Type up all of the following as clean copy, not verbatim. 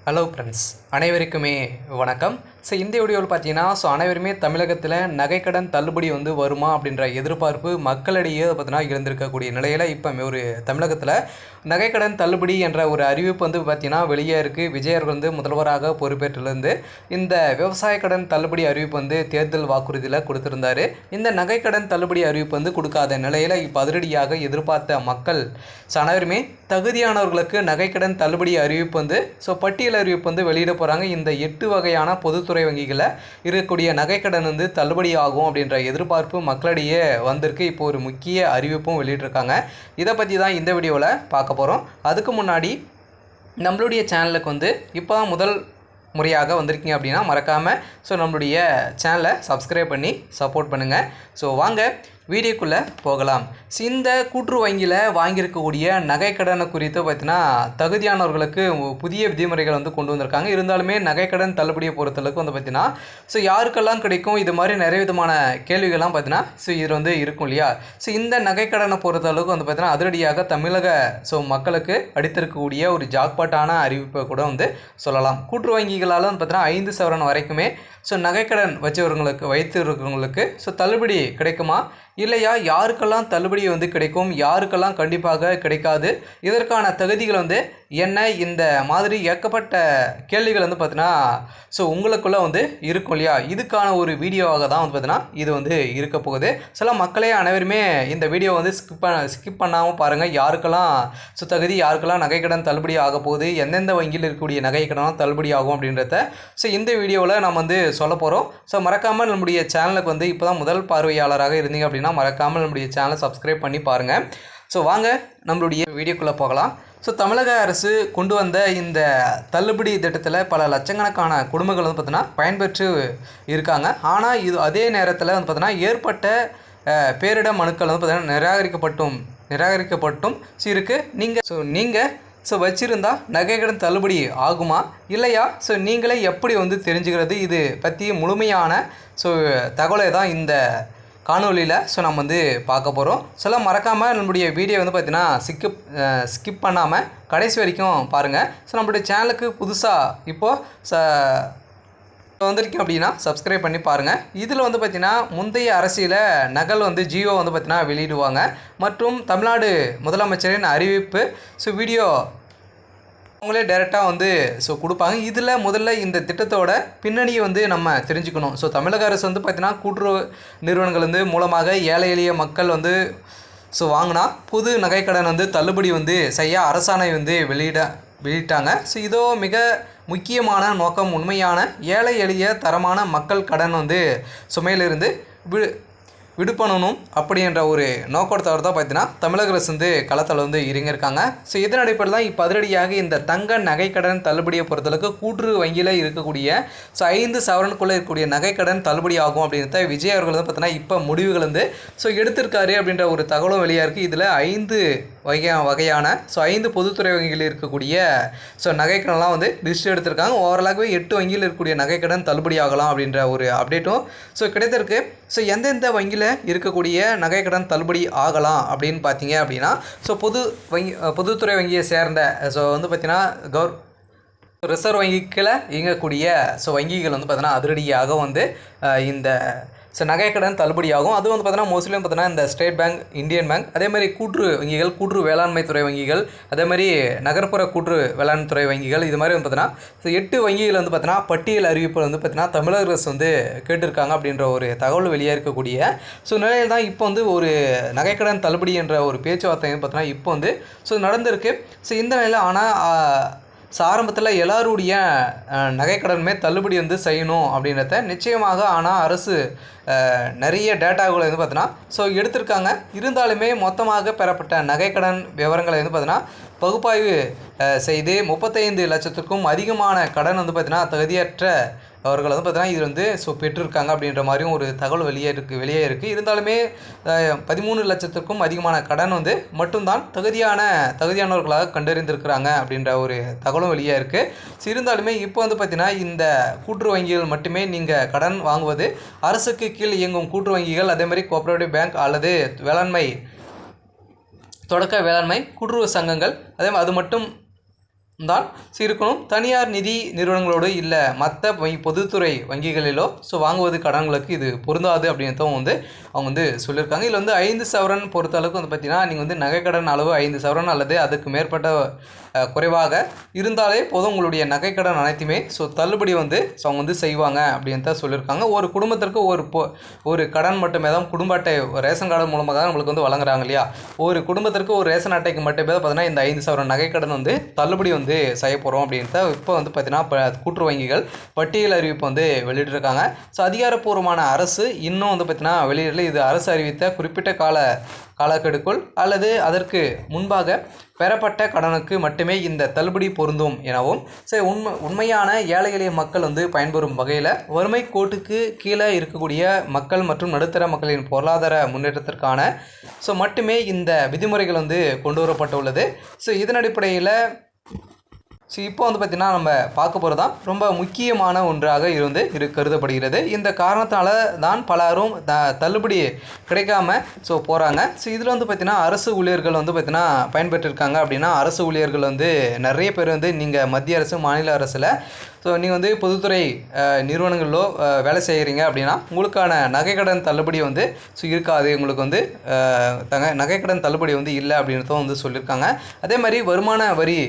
Hello friends, அனைவருக்குமே வணக்கம். இந்த வீடியோவில் பார்த்தீங்கன்னா அனைவருமே தமிழகத்தில் நகைக்கடன் தள்ளுபடி வருமா அப்படின்ற எதிர்பார்ப்பு மக்களிடையே பார்த்தீங்கன்னா இருந்திருக்கக்கூடிய நிலையில் இப்போ ஒரு தமிழகத்தில் நகைக்கடன் தள்ளுபடி என்ற ஒரு அறிவிப்பு பார்த்தீங்கன்னா வெளியே இருக்குது. விஜய் அவர்கள் முதல்வராக பொறுப்பேற்றிலிருந்து இந்த விவசாய கடன் தள்ளுபடி அறிவிப்பு தேர்தல் வாக்குறுதியில் கொடுத்திருந்தார். இந்த நகைக்கடன் தள்ளுபடி அறிவிப்பு கொடுக்காத நிலையில் இப்போ அதிரடியாக எதிர்பார்த்த மக்கள் அனைவருமே தகுதியானவர்களுக்கு நகைக்கடன் தள்ளுபடி அறிவிப்பு பட்டியல் அறிவிப்பு வெளியிட போகிறாங்க. இந்த 8 வகையான பொதுத்துறை வங்கிகளில் இருக்கக்கூடிய நகைக்கடன் தள்ளுபடி ஆகும் அப்படின்ற எதிர்பார்ப்பு மக்களிடையே வந்திருக்கு. இப்போ ஒரு முக்கிய அறிவிப்பும் வெளியிட்டிருக்காங்க. இதை பற்றி தான் இந்த வீடியோவில் பார்க்க போகிறோம். அதுக்கு முன்னாடி நம்மளுடைய சேனலுக்கு இப்போ முதல் முறையாக வந்திருக்கீங்க அப்படின்னா மறக்காமல் நம்மளுடைய சேனலை சப்ஸ்கிரைப் பண்ணி சப்போர்ட் பண்ணுங்கள். வாங்க வீடியோக்குள்ளே போகலாம். இந்த கூட்டுறவு வங்கியில் வாங்கியிருக்கக்கூடிய நகைக்கடனை குறித்து பார்த்தீங்கன்னா தகுதியானவர்களுக்கு புதிய விதிமுறைகள் கொண்டு வந்திருக்காங்க. இருந்தாலுமே நகைக்கடன் தள்ளுபடியை பொறுத்தளவுக்கு பார்த்தீங்கன்னா யாருக்கெல்லாம் கிடைக்கும், இது மாதிரி நிறைய விதமான கேள்விகள்லாம் பார்த்தீங்கன்னா இதில் இருக்கும் இல்லையா. இந்த நகைக்கடனை பொறுத்தளவுக்கு பார்த்தீங்கன்னா அதிரடியாக தமிழக மக்களுக்கு அடித்திருக்கக்கூடிய ஒரு ஜாக்பாட்டான அறிவிப்பை கூட சொல்லலாம். கூட்டுறவு வங்கிகளால் பார்த்தீங்கன்னா 5 சவரன் வரைக்குமே நகைக்கடன் வைத்திருக்கிறவங்களுக்கு தள்ளுபடி கிடைக்குமா இல்லையா, யாருக்கெல்லாம் தள்ளுபடி கிடைக்கும், யாருக்கெல்லாம் கண்டிப்பாக கிடைக்காது, இதற்கான தகுதிகள் என்ன, இந்த மாதிரி ஏகப்பட்ட கேள்விகள் பார்த்தீங்கன்னா உங்களுக்குள்ளே இருக்கும் இல்லையா. இதுக்கான ஒரு வீடியோவாக தான் பார்த்தீங்கன்னா இது இருக்க போகுது. சில மக்களே அனைவருமே இந்த வீடியோ ஸ்கிப் பண்ணாமல் பாருங்கள். யாருக்கெல்லாம் தகுதி, யாருக்கெல்லாம் நகைக்கடன் தள்ளுபடி ஆக போகுது, எந்தெந்த வங்கியில் இருக்கக்கூடிய நகைக்கடன் தள்ளுபடி ஆகும் அப்படின்றத இந்த வீடியோவில் நம்ம சொல்ல போகிறோம். மறக்காமல் நம்முடைய சேனலுக்கு இப்போ தான் முதல் பார்வையாளராக இருந்தீங்க அப்படின்னா மறக்காமல் நம்முடைய சேனலை சப்ஸ்கிரைப் பண்ணி பாருங்கள். வாங்க நம்மளுடைய வீடியோக்குள்ளே போகலாம். தமிழக அரசு கொண்டு வந்த இந்த தள்ளுபடி திட்டத்தில் பல லட்சக்கணக்கான குடும்பங்கள் பார்த்தீங்கன்னா பயன்பெற்று இருக்காங்க. ஆனால் இது அதே நேரத்தில் பார்த்தீங்கன்னா ஏற்பட்ட பேரிட மனுக்கள் பார்த்தீங்கன்னா நிராகரிக்கப்பட்டும் இருக்குது. நீங்கள் வச்சுருந்தா நகைக்கடன் தள்ளுபடி ஆகுமா இல்லையா, நீங்களே எப்படி தெரிஞ்சுக்கிறது, இது பற்றி முழுமையான தகவலை தான் இந்த காணொலியில் நம்ம பார்க்க போகிறோம். மறக்காமல் நம்மளுடைய வீடியோ பார்த்தீங்கன்னா ஸ்கிப் பண்ணாமல் கடைசி வரைக்கும் பாருங்கள். நம்மளுடைய சேனலுக்கு புதுசாக இப்போது வந்திருக்கீங்க அப்படின்னா சப்ஸ்கிரைப் பண்ணி பாருங்கள். இதில் பார்த்தீங்கன்னா முந்தைய அரசியல நகல் ஜியோ பார்த்தீங்கன்னா வெளியிடுவாங்க மற்றும் தமிழ்நாடு முதலமைச்சரின் அறிவிப்பு வீடியோ அவங்களே டைரெக்டாக கொடுப்பாங்க. இதில் முதல்ல இந்த திட்டத்தோட பின்னணியை நம்ம தெரிஞ்சுக்கணும். தமிழக அரசு பார்த்தீங்கன்னா கூட்டுறவு நிறுவனங்கள் மூலமாக ஏழை எளிய மக்கள் வாங்கினா புது நகைக்கடன் தள்ளுபடி செய்ய அரசாணை வெளியிட்டாங்க. இதோ மிக முக்கியமான நோக்கம் உண்மையான ஏழை எளிய தரமான மக்கள் கடன் சுமையிலிருந்து விடுபடணும் அப்படின்ற ஒரு நோக்கத்தோடு தான் பார்த்தீங்கன்னா தமிழக அரசு களத்தில் இறங்கியிருக்காங்க. இதன் அடிப்படையில் தான் இப்போ அதிரடியாக இந்த தங்க நகைக்கடன் தள்ளுபடியை பொறுத்தளவுக்கு கூட்டுறவு வங்கியில் இருக்கக்கூடிய 5 சவரனுக்குள்ளே இருக்கக்கூடிய நகைக்கடன் தள்ளுபடி ஆகும் அப்படின்றத விஜய் அவர்கள் பார்த்தீங்கன்னா இப்போ முடிவுகள் எடுத்திருக்காரு அப்படின்ற ஒரு தகவலும் வெளியாக இருக்குது. இதில் 5 வகையான 5 பொதுத்துறை வங்கிகளில் இருக்கக்கூடிய நகைக்கடன்லாம் லிஸ்ட் எடுத்திருக்காங்க. ஓவராலாகவே 8 வங்கியில் இருக்கக்கூடிய நகைக்கடன் தள்ளுபடி ஆகலாம் அப்படின்ற ஒரு அப்டேட்டும் கெடுத்திருக்கு. எந்தெந்த வங்கியில் இருக்கக்கூடிய நகைக்கடன் தள்ளுபடி ஆகலாம் அப்படின்னு பார்த்தீங்க அப்படின்னா பொதுத்துறை வங்கியை சேர்ந்த பார்த்தீங்கன்னா ரிசர்வ் வங்கிகளை இயங்கக்கூடிய வங்கிகள் பார்த்தீங்கன்னா அதிரடியாக இந்த நகைக்கடன் தள்ளுபடி ஆகும். அது பார்த்தீங்கன்னா மோஸ்ட்லி பார்த்தீங்கன்னா இந்த ஸ்டேட் பேங்க், இந்தியன் பேங்க், அதே மாதிரி கூட்டுறவு வங்கிகள், கூட்டுறவு வேளாண்மை துறை வங்கிகள், அதே மாதிரி நகர்ப்புற கூட்டுறவு வேளாண் துறை வங்கிகள், இது மாதிரி பார்த்தீங்கன்னா 8 வங்கிகள் பார்த்தீங்கன்னா பட்டியல் அறிவிப்பு பார்த்தீங்கன்னா தமிழக அரசு கேட்டிருக்காங்க அப்படின்ற ஒரு தகவல் வெளியாக இருக்கக்கூடிய நிலையில் தான் இப்போ ஒரு நகைக்கடன் தள்ளுபடி என்ற ஒரு பேச்சுவார்த்தை பார்த்தீங்கன்னா இப்போ நடந்திருக்கு. இந்த நிலையில் ஆனால் ஆரம்பத்தில் எல்லாருடைய நகைக்கடனுமே தள்ளுபடி செய்யணும் அப்படின்றத நிச்சயமாக ஆனால் அரசு நிறைய டேட்டாகளை பார்த்தீங்கன்னா எடுத்திருக்காங்க. இருந்தாலுமே மொத்தமாக பெறப்பட்ட நகைக்கடன் விவரங்களை பார்த்தீங்கன்னா பகுப்பாய்வு செய்து 35 லட்சத்துக்கும் அதிகமான கடன் பார்த்தீங்கன்னா தகுதியற்ற அவர்கள் பார்த்தீங்கன்னா இது பெற்றிருக்காங்க அப்படின்ற மாதிரியும் ஒரு தகவல் வெளியே இருக்குது. இருந்தாலுமே 13 லட்சத்துக்கும் அதிகமான கடன் மட்டும்தான் தகுதியானவர்களாக கண்டறிந்திருக்கிறாங்க அப்படின்ற ஒரு தகவலும் வெளியே இருக்குது. இருந்தாலுமே இப்போ பார்த்தீங்கன்னா இந்த கூட்டுறவு வங்கிகள் மட்டுமே நீங்கள் கடன் வாங்குவது அரசுக்கு கீழ் இயங்கும் கூட்டுறவு வங்கிகள், அதே மாதிரி கோஆபரேட்டிவ் பேங்க் அல்லது தொடக்க வேளாண்மை கூட்டுறவு சங்கங்கள், அது மட்டும் தான் இருக்கணும். தனியார் நிதி நிறுவனங்களோடு இல்லை மற்ற பொதுத்துறை வங்கிகளிலோ வாங்குவது கடன்களுக்கு இது பொருந்தாது அப்படின்றதும் அவங்க சொல்லியிருக்காங்க. இதில் 5 சவரன் பொறுத்த அளவுக்கு பார்த்தீங்கன்னா நீங்கள் நகைக்கடன் அளவு 5 சவரன் அல்லது அதுக்கு மேற்பட்ட குறைவாக இருந்தாலே போதும் உங்களுடைய நகைக்கடன் அனைத்துமே தள்ளுபடி அவங்க செய்வாங்க அப்படின்னு தான் சொல்லியிருக்காங்க. ஒரு குடும்பத்திற்கு ஒரு கடன் மட்டுமே தான் குடும்ப அட்டை ரேஷன் கார்டு மூலமாக தான் நம்மளுக்கு வழங்குறாங்க இல்லையா. ஒரு குடும்பத்திற்கு ஒரு ரேஷன் அட்டைக்கு மட்டுமே பார்த்தீங்கன்னா இந்த 5 சவரன் நகைக்கடன் தள்ளுபடி செய்ய போகிறோம் அப்படின்ட்டு இப்போ பார்த்தீங்கன்னா கூட்டுறவு வங்கிகள் பட்டியல் அறிவிப்பு வெளியிட்டிருக்காங்க. அதிகாரப்பூர்வமான அரசு இன்னும் பார்த்தீங்கன்னா வெளியிடல. இது அரசு அறிவித்த குறிப்பிட்ட காலக்கெடுக்குள் அல்லது அதற்கு முன்பாக பெறப்பட்ட கடனுக்கு மட்டுமே இந்த தள்ளுபடி பொருந்தும் எனவும் உண்மையான ஏழை எளிய மக்கள் பயன்பெறும் வகையில் வறுமை கோட்டுக்கு கீழே இருக்கக்கூடிய மக்கள் மற்றும் நடுத்தர மக்களின் பொருளாதார முன்னேற்றத்திற்கான மட்டுமே இந்த விதிமுறைகள் கொண்டு வரப்பட்டுள்ளது. இதன் அடிப்படையில் இப்போ பார்த்திங்கன்னா நம்ம பார்க்க போகிறது தான் ரொம்ப முக்கியமான ஒன்றாக கருதப்படுகிறது. இந்த காரணத்தால் தான் பலரும் தள்ளுபடி கிடைக்காம போகிறாங்க. இதில் பார்த்திங்கன்னா அரசு ஊழியர்கள் பார்த்திங்கன்னா பயன்பெற்றிருக்காங்க. அப்படின்னா அரசு ஊழியர்கள் நிறைய பேர் நீங்கள் மத்திய அரசு மாநில அரசில் நீங்கள் பொதுத்துறை நிறுவனங்களிலோ வேலை செய்கிறீங்க அப்படின்னா உங்களுக்கான நகைக்கடன் தள்ளுபடி இருக்காது. உங்களுக்கு நகைக்கடன் தள்ளுபடி இல்லை அப்படின்றதும் சொல்லியிருக்காங்க. அதே மாதிரி வருமான வரி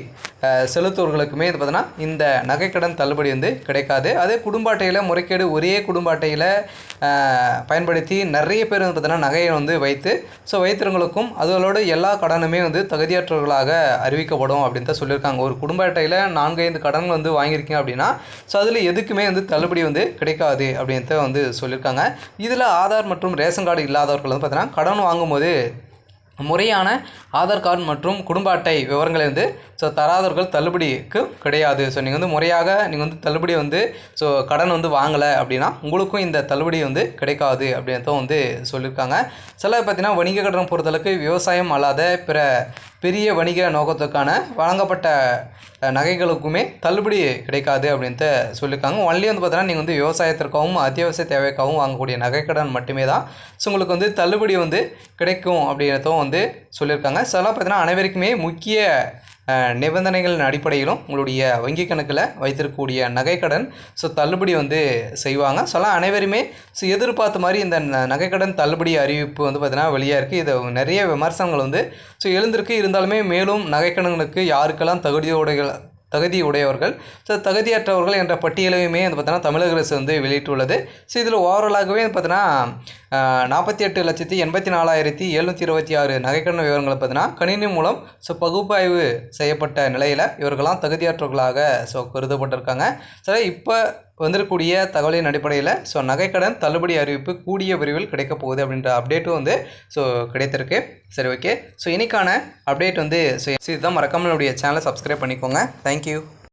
செலுத்துவர்களுக்குமே பார்த்தீங்கன்னா இந்த நகைக்கடன் தள்ளுபடி கிடைக்காது. அதே குடும்ப அட்டையில் முறைகேடு ஒரே குடும்ப அட்டையில் பயன்படுத்தி நிறைய பேர் பார்த்தீங்கன்னா நகையை வைத்து வைத்திருங்களுக்கும் அதோட எல்லா கடனுமே தகுதியற்றவர்களாக அறிவிக்கப்படும் அப்படின்னு தான் சொல்லியிருக்காங்க. ஒரு குடும்ப அட்டையில் 4-5 கடன்கள் வாங்கியிருக்கீங்க அப்படின்னா அதில் எதுக்குமே தள்ளுபடி கிடைக்காது அப்படின்ட்டு சொல்லியிருக்காங்க. இதில் ஆதார் மற்றும் ரேஷன் கார்டு இல்லாதவர்கள் பார்த்தீங்கன்னா கடன் வாங்கும்போது முறையான ஆதார் கார்டு மற்றும் குடும்ப அட்டை விவரங்களை தராதவர்கள் தள்ளுபடிக்கு கிடையாது. நீங்கள் முறையாக நீங்கள் தள்ளுபடி கடன் வாங்கலை அப்படின்னா உங்களுக்கும் இந்த தள்ளுபடி கிடைக்காது அப்படின்ட்டு சொல்லியிருக்காங்க. சில பார்த்தீங்கன்னா வணிக கடன் பொறுத்தளவுக்கு விவசாயம் அல்லாத பெரிய வணிக நோக்கத்துக்கான வழங்கப்பட்ட நகைகளுக்குமே தள்ளுபடி கிடைக்காது அப்படின்ட்டு சொல்லியிருக்காங்க. ஒன்லி பார்த்தீங்கன்னா நீங்கள் விவசாயத்திற்காகவும் அத்தியாவசிய தேவைக்காகவும் வாங்கக்கூடிய நகைக்கடன் மட்டுமே தான் உங்களுக்கு தள்ளுபடி கிடைக்கும் அப்படின்றதும் சொல்லியிருக்காங்க. சில பார்த்தீங்கன்னா அனைவருக்குமே முக்கிய நிபந்தனைகளின் அடிப்படையிலும் உங்களுடைய வங்கி கணக்கில் வைத்திருக்கக்கூடிய நகைக்கடன் தள்ளுபடி செய்வாங்க. அனைவருமே எதிர்பார்த்த மாதிரி இந்த நகைக்கடன் தள்ளுபடி அறிவிப்பு பார்த்தீங்கன்னா வெளியாக இருக்குது. இது நிறைய விமர்சனங்கள் எழுந்திருக்கு. இருந்தாலுமே மேலும் நகைக்கடன்களுக்கு யாருக்கெல்லாம் தகுதி உடையவர்கள் தகுதியற்றவர்கள் என்ற பட்டியலையுமே பார்த்தீங்கன்னா தமிழக அரசு வெளியிட்டுள்ளது. இதில் ஓவராலாகவே பார்த்தீங்கன்னா 48,84,726 நகைக்கடன் விவரங்களை பார்த்தீங்கன்னா கணினி மூலம் பகுப்பாய்வு செய்யப்பட்ட நிலையில் இவர்களாம் தகுதியற்றவர்களாக கருதப்பட்டிருக்காங்க. இப்போ வந்திருக்கக்கூடிய தகவலின் அடிப்படையில் நகைக்கடன் தள்ளுபடி அறிவிப்பு கூடிய விரைவில் கிடைக்க போகுது அப்படின்ற அப்டேட்டும் கிடைத்திருக்கு. சரி, ஓகே. இன்னைக்கான அப்டேட் இதுதான். மறக்காம என்னுடைய சேனலை சப்ஸ்கிரைப் பண்ணிக்கோங்க. தேங்க்யூ.